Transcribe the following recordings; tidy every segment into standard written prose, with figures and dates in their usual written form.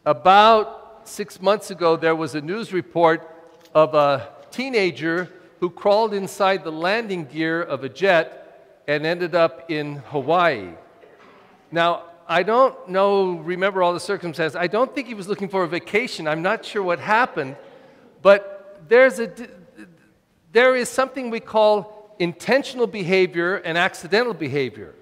About 6 months ago, there was a news report of a teenager who crawled inside the landing gear of a jet and ended up in Hawaii. Now, I don't remember all the circumstances. I don't think he was looking for a vacation. I'm not sure what happened. But there is something we call intentional behavior and accidental behavior.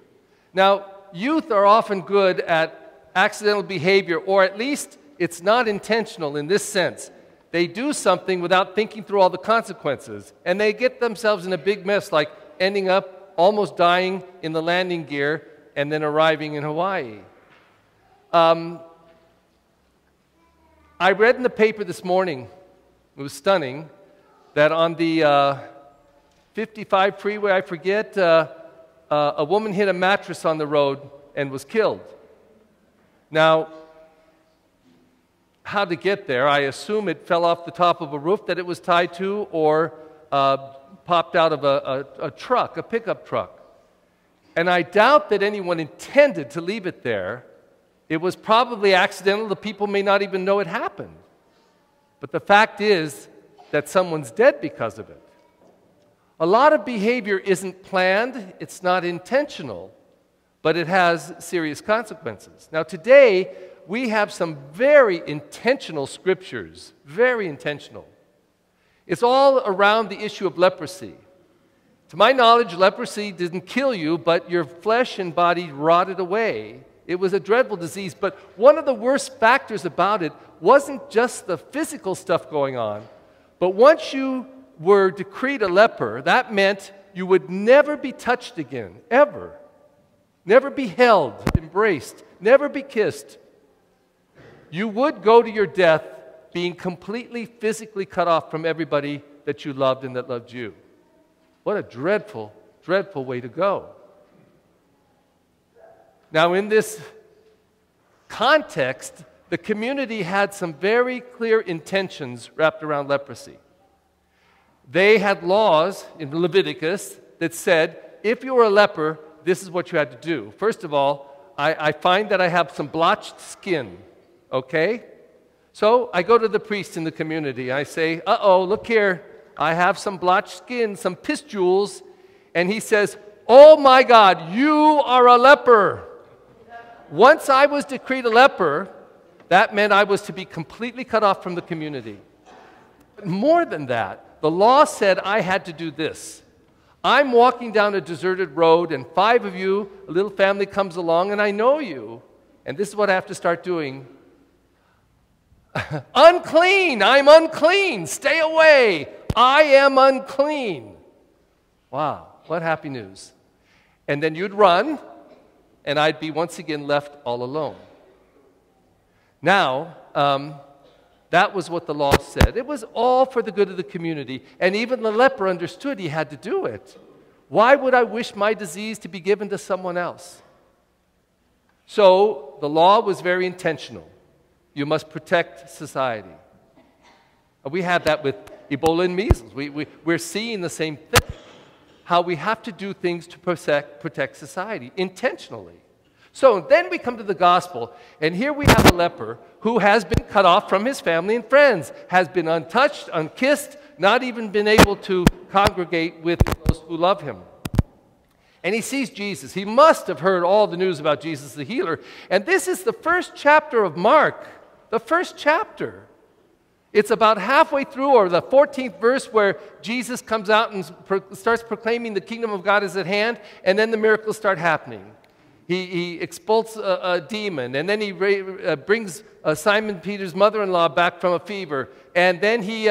Now, youth are often good at accidental behavior, or at least it's not intentional in this sense. They do something without thinking through all the consequences, and they get themselves in a big mess, like ending up almost dying in the landing gear and then arriving in Hawaii. I read in the paper this morning, it was stunning, that on the 55 freeway, I forget, a woman hit a mattress on the road and was killed. Now, how to get there? I assume it fell off the top of a roof that it was tied to, or popped out of a truck, a pickup truck. And I doubt that anyone intended to leave it there. It was probably accidental. The people may not even know it happened. But the fact is that someone's dead because of it. A lot of behavior isn't planned, it's not intentional, but it has serious consequences. Now today, we have some very intentional scriptures, very intentional. It's all around the issue of leprosy. To my knowledge, leprosy didn't kill you, but your flesh and body rotted away. It was a dreadful disease, but one of the worst factors about it wasn't just the physical stuff going on, but once you were decreed a leper, that meant you would never be touched again, ever. Never be held, embraced, never be kissed. You would go to your death being completely physically cut off from everybody that you loved and that loved you. What a dreadful, dreadful way to go. Now, in this context, the community had some very clear intentions wrapped around leprosy. They had laws in Leviticus that said, if you were a leper, this is what you had to do. First of all, I find that I have some blotched skin, okay? So I go to the priest in the community. I say, uh-oh, look here. I have some blotched skin, some pustules. And he says, oh my God, you are a leper. Once I was decreed a leper, that meant I was to be completely cut off from the community. But more than that, the law said I had to do this. I'm walking down a deserted road, and 5 of you, a little family comes along, and I know you. And this is what I have to start doing. Unclean! I'm unclean! Stay away! I am unclean. Wow, what happy news. And then you'd run, and I'd be once again left all alone. Now, that was what the law said. It was all for the good of the community, and even the leper understood he had to do it. Why would I wish my disease to be given to someone else? So, the law was very intentional. You must protect society. We have that with Ebola and measles. We're seeing the same thing. How we have to do things to protect society intentionally. So then we come to the gospel, and here we have a leper who has been cut off from his family and friends, has been untouched, unkissed, not even been able to congregate with those who love him. And he sees Jesus. He must have heard all the news about Jesus the healer. And this is the first chapter of Mark, the first chapter. It's about halfway through, or the 14th verse, where Jesus comes out and starts proclaiming the kingdom of God is at hand, and then the miracles start happening. He expels a demon, and then he brings Simon Peter's mother-in-law back from a fever, and then he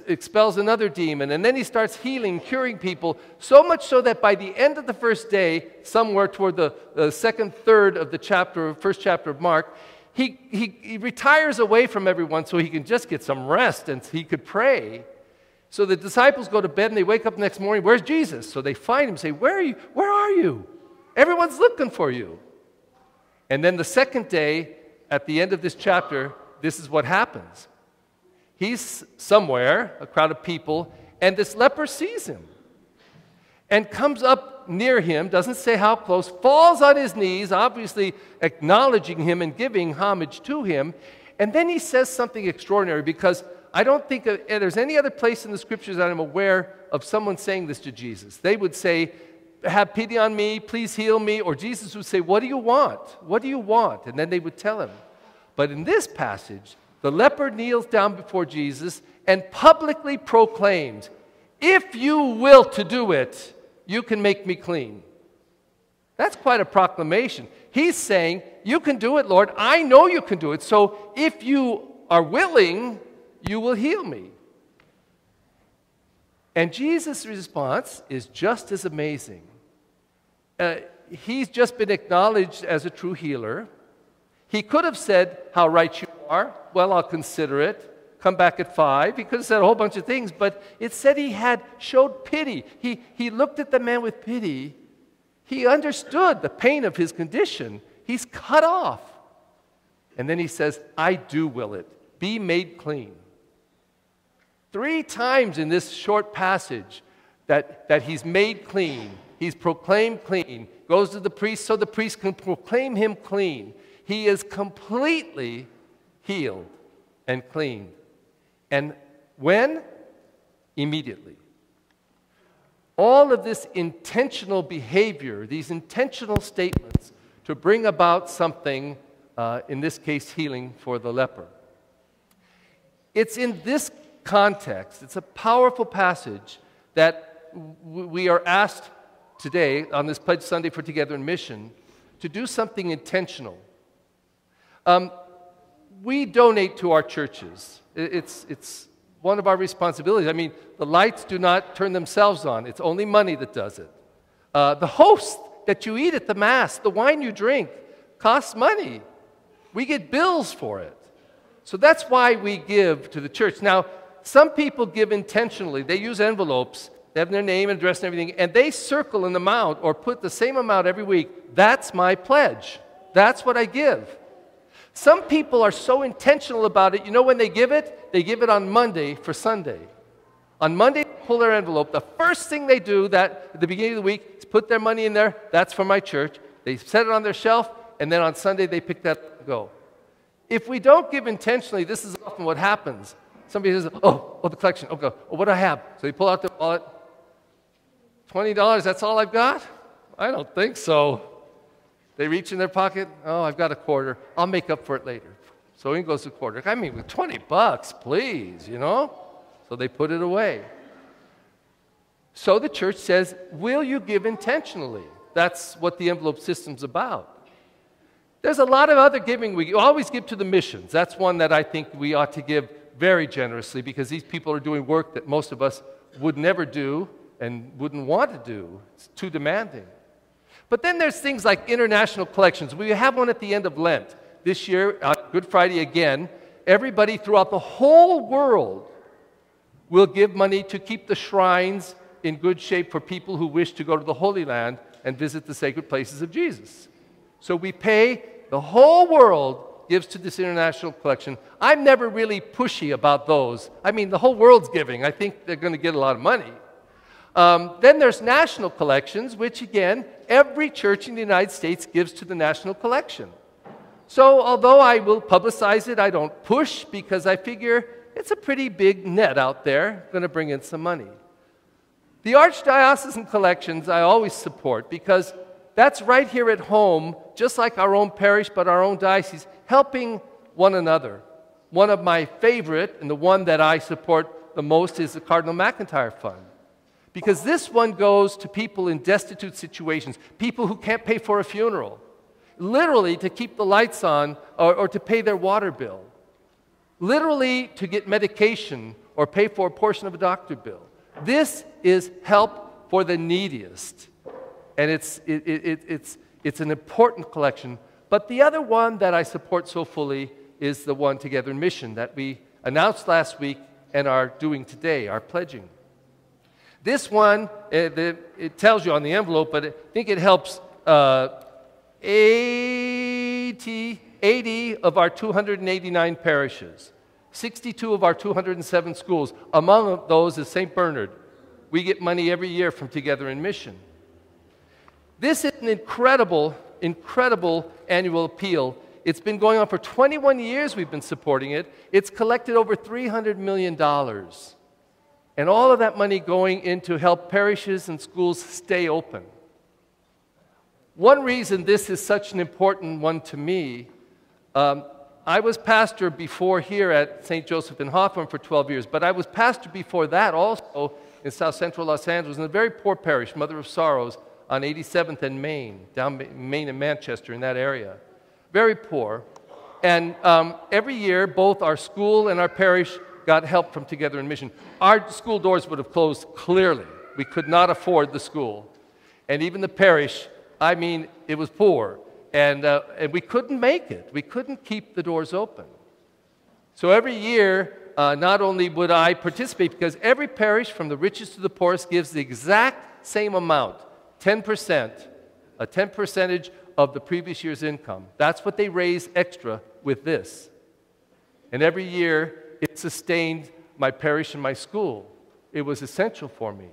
expels another demon, and then he starts healing, curing people, so much so that by the end of the first day, somewhere toward the second third of the first chapter of Mark, he retires away from everyone so he can just get some rest and he could pray. So the disciples go to bed and they wake up the next morning, where's Jesus? So they find him and say, where are you? Where are you? Everyone's looking for you. And then the second day, at the end of this chapter, this is what happens. He's somewhere, a crowd of people, and this leper sees him. and comes up near him, doesn't say how close, falls on his knees, obviously acknowledging him and giving homage to him. And then he says something extraordinary, because I don't think there's any other place in the scriptures that I'm aware of someone saying this to Jesus. They would say, have pity on me, please heal me. Or Jesus would say, what do you want? What do you want? And then they would tell him. But in this passage, the leper kneels down before Jesus and publicly proclaims, if you will to do it, you can make me clean. That's quite a proclamation. He's saying, you can do it, Lord. I know you can do it. So if you are willing, you will heal me. And Jesus' response is just as amazing. He's just been acknowledged as a true healer. He could have said, how right you are. Well, I'll consider it. Come back at 5. He could have said a whole bunch of things, but it said he had showed pity. He looked at the man with pity. He understood the pain of his condition. He's cut off. And then he says, I do will it. Be made clean. 3 times in this short passage that he's made clean. He's proclaimed clean. Goes to the priest so the priest can proclaim him clean. He is completely healed and cleaned. And when? Immediately. All of this intentional behavior, these intentional statements to bring about something, in this case healing for the leper. It's in this context, it's a powerful passage that we are asked today on this Pledge Sunday for Together in Mission to do something intentional. We donate to our churches. It's one of our responsibilities. I mean, the lights do not turn themselves on. It's only money that does it. The host that you eat at the Mass, the wine you drink, costs money. We get bills for it. So that's why we give to the church. Now, some people give intentionally. They use envelopes. They have their name and address and everything, and they circle an amount or put the same amount every week. That's my pledge. That's what I give. Some people are so intentional about it. You know when they give it? They give it on Monday for Sunday. On Monday, they pull their envelope. The first thing they do that at the beginning of the week is put their money in there. That's for my church. They set it on their shelf, and then on Sunday they pick that up and go. If we don't give intentionally, this is often what happens. Somebody says, oh, the collection. Okay, what do I have? So they pull out their wallet. $20, that's all I've got? I don't think so. They reach in their pocket. Oh, I've got a quarter. I'll make up for it later. So in goes the quarter. I mean, with $20, please, you know? So they put it away. So the church says, will you give intentionally? That's what the envelope system's about. There's a lot of other giving. We always give to the missions. That's one that I think we ought to give very generously, because these people are doing work that most of us would never do and wouldn't want to do. It's too demanding. But then there's things like international collections. We have one at the end of Lent. This year, Good Friday again, everybody throughout the whole world will give money to keep the shrines in good shape for people who wish to go to the Holy Land and visit the sacred places of Jesus. So we pay, the whole world gives to this international collection. I'm never really pushy about those. I mean, the whole world's giving. I think they're going to get a lot of money. Then there's national collections, which again, every church in the United States gives to the national collection. So although I will publicize it, I don't push, because I figure it's a pretty big net out there, going to bring in some money. The archdiocesan collections I always support, because that's right here at home, just like our own parish, but our own diocese, helping one another. One of my favorite, and the one that I support the most, is the Cardinal McIntyre Fund. Because this one goes to people in destitute situations, people who can't pay for a funeral, literally to keep the lights on or to pay their water bill, literally to get medication or pay for a portion of a doctor bill. This is help for the neediest, and it's an important collection. But the other one that I support so fully is the one Together in Mission that we announced last week and are doing today, our pledging. This one, it tells you on the envelope, but I think it helps 80 of our 289 parishes, 62 of our 207 schools. Among those is St. Bernard. we get money every year from Together in Mission. This is an incredible, incredible annual appeal. It's been going on for 21 years we've been supporting it. It's collected over $300 million. And all of that money going in to help parishes and schools stay open. One reason this is such an important one to me, I was pastor before here at St. Joseph in Hawthorne for 12 years, but I was pastor before that also in South Central Los Angeles in a very poor parish, Mother of Sorrows, on 87th and Main, down Main and Manchester in that area. Very poor. And every year, both our school and our parish got help from Together in Mission. Our school doors would have closed clearly. We could not afford the school. And even the parish, I mean, it was poor. And we couldn't make it. We couldn't keep the doors open. So every year, not only would I participate, because every parish, from the richest to the poorest, gives the exact same amount, 10%, a 10% of the previous year's income. That's what they raise extra with this. And every year, it sustained my parish and my school. It was essential for me.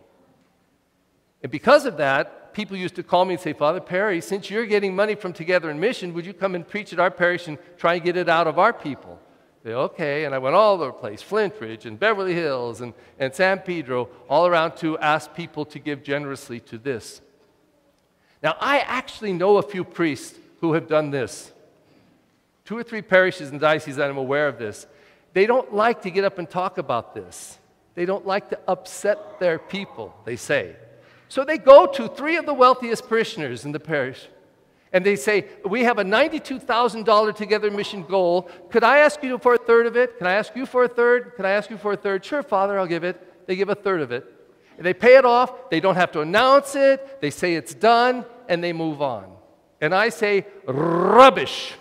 And because of that, people used to call me and say, Father Perry, since you're getting money from Together in Mission, would you come and preach at our parish and try and get it out of our people? I say, okay, and I went all over the place, Flint Ridge and Beverly Hills and San Pedro, all around to ask people to give generously to this. Now, I actually know a few priests who have done this. 2 or 3 parishes and dioceses that I'm aware of this. They don't like to get up and talk about this. They don't like to upset their people, they say. So they go to 3 of the wealthiest parishioners in the parish, and they say, we have a $92,000 Together Mission goal. Could I ask you for a third of it? Can I ask you for a third? Can I ask you for a third? Sure, Father, I'll give it. They give a third of it. And they pay it off. They don't have to announce it. They say it's done, and they move on. And I say, rubbish.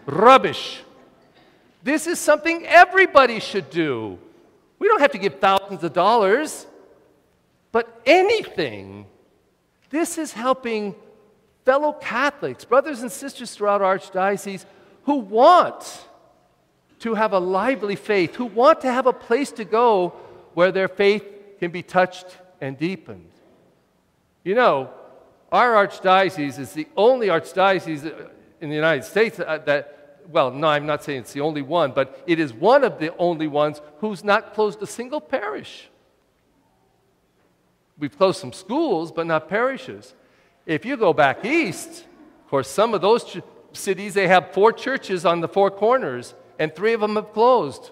Rubbish. This is something everybody should do. We don't have to give thousands of dollars, but anything. This is helping fellow Catholics, brothers and sisters throughout our archdiocese who want to have a lively faith, who want to have a place to go where their faith can be touched and deepened. You know, our archdiocese is the only archdiocese in the United States well, no, I'm not saying it's the only one, but it is one of the only ones who's not closed a single parish. We've closed some schools, but not parishes. If you go back east, of course, some of those cities, they have 4 churches on the 4 corners, and 3 of them have closed.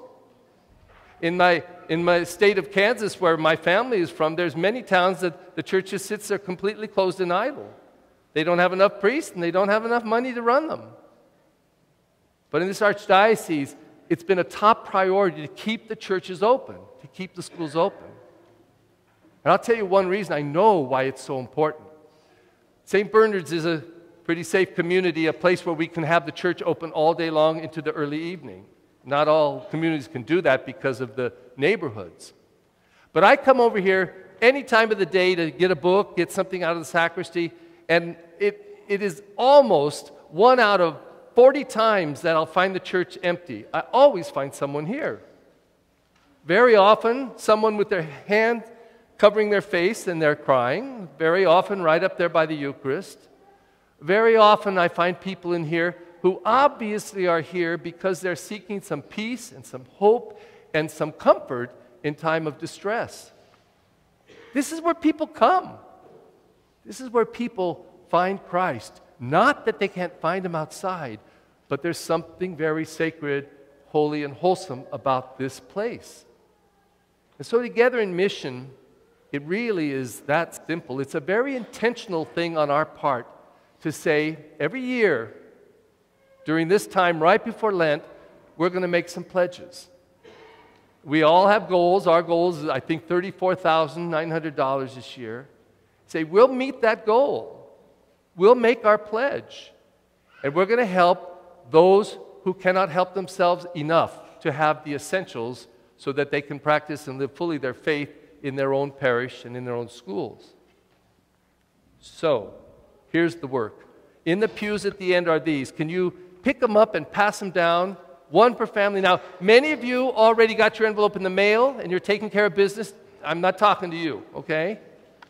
In my state of Kansas, where my family is from, there's many towns that the churches sit there completely closed and idle. They don't have enough priests, and they don't have enough money to run them. But in this archdiocese, it's been a top priority to keep the churches open, to keep the schools open. And I'll tell you one reason I know why it's so important. St. Bernard's is a pretty safe community, a place where we can have the church open all day long into the early evening. Not all communities can do that because of the neighborhoods. But I come over here any time of the day to get a book, get something out of the sacristy, and it is almost 1 out of 40 times that I'll find the church empty. I always find someone here. Very often, someone with their hand covering their face and they're crying. Very often, right up there by the Eucharist. Very often, I find people in here who obviously are here because they're seeking some peace and some hope and some comfort in time of distress. This is where people come. This is where people find Christ. Not that they can't find him outside, but there's something very sacred, holy, and wholesome about this place. And so Together in Mission, it really is that simple. It's a very intentional thing on our part to say, every year, during this time right before Lent, we're going to make some pledges. We all have goals. Our goal is, I think, $34,900 this year. Say, we'll meet that goal. We'll make our pledge, and we're going to help those who cannot help themselves enough to have the essentials so that they can practice and live fully their faith in their own parish and in their own schools. So, here's the work. In the pews at the end are these. Can you pick them up and pass them down? 1 per family. Now, many of you already got your envelope in the mail, and you're taking care of business. I'm not talking to you, okay?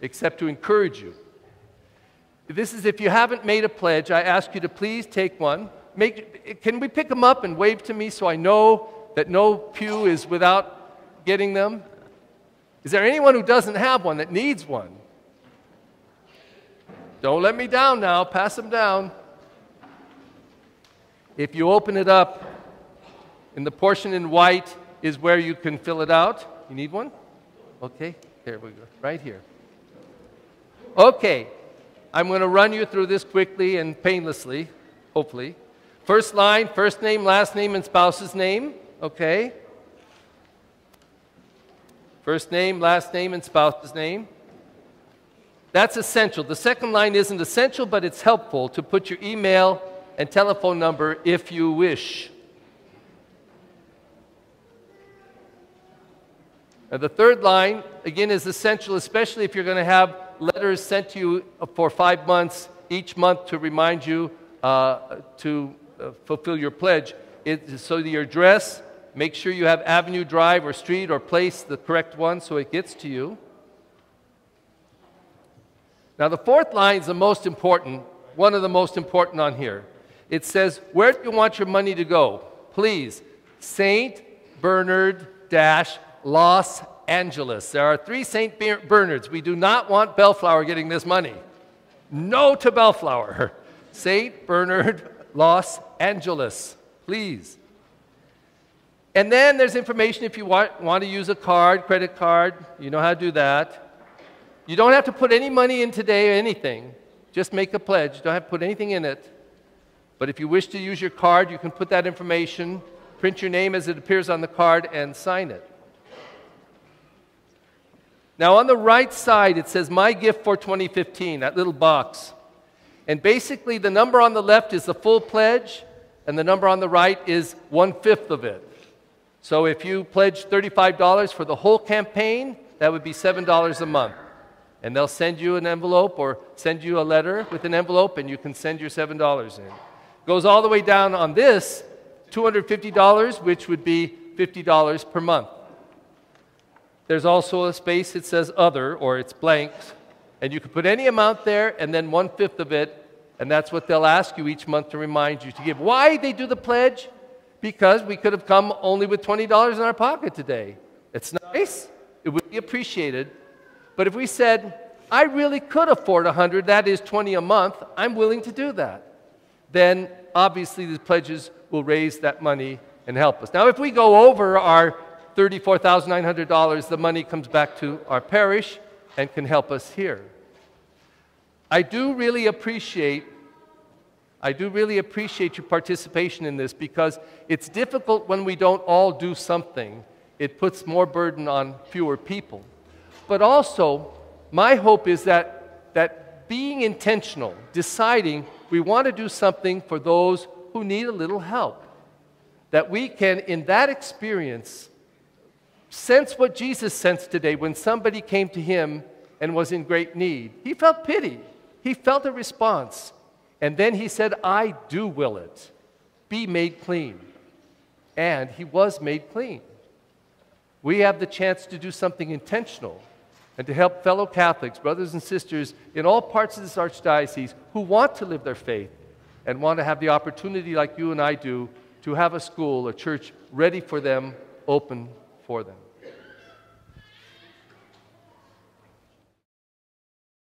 Except to encourage you. This is if you haven't made a pledge, I ask you to please take one. Can we pick them up and wave to me so I know that no pew is without getting them? Is there anyone who doesn't have one that needs one? Don't let me down now. Pass them down. If you open it up, in the portion in white is where you can fill it out. You need one? Okay, there we go. Right here. Okay, I'm going to run you through this quickly and painlessly, hopefully. First line, first name, last name, and spouse's name. Okay. First name, last name, and spouse's name. That's essential. The second line isn't essential, but it's helpful to put your email and telephone number if you wish. Now, the third line, again, is essential, especially if you're going to have letters sent to you for 5 months, each month to remind you to fulfill your pledge. So your address, make sure you have Avenue, Drive, or Street, or Place, the correct one, so it gets to you. Now, the fourth line is the most important, one of the most important on here. It says, where do you want your money to go? Please, St. Bernard Los Angeles. There are 3 St. Bernards. We do not want Bellflower getting this money. No to Bellflower. St. Bernard, Los Angeles, please. And then there's information if you want to use a card, credit card. You know how to do that. You don't have to put any money in today or anything. Just make a pledge. You don't have to put anything in it. But if you wish to use your card, you can put that information, print your name as it appears on the card, and sign it. Now, on the right side, it says, My Gift for 2015, that little box. And basically, the number on the left is the full pledge, and the number on the right is 1/5 of it. So if you pledge $35 for the whole campaign, that would be $7 a month. And they'll send you an envelope or send you a letter with an envelope, and you can send your $7 in. Goes all the way down on this, $250, which would be $50 per month. There's also a space that says Other, or it's blank, and you can put any amount there and then 1/5 of it, and that's what they'll ask you each month to remind you to give. Why they do the pledge? Because we could have come only with $20 in our pocket today. It's nice. It would be appreciated. But if we said, I really could afford $100, that is $20 a month, I'm willing to do that. Then obviously the pledges will raise that money and help us. Now, if we go over our $34,900, the money comes back to our parish and can help us here. I do really appreciate your participation in this, because it's difficult when we don't all do something. It puts more burden on fewer people. But also, my hope is that being intentional, deciding we want to do something for those who need a little help, that we can, in that experience, sense what Jesus sensed today when somebody came to him and was in great need. He felt pity. He felt a response. And then he said, I do will it. Be made clean. And he was made clean. We have the chance to do something intentional and to help fellow Catholics, brothers and sisters in all parts of this archdiocese who want to live their faith and want to have the opportunity, like you and I do, to have a school, a church ready for them, open for them.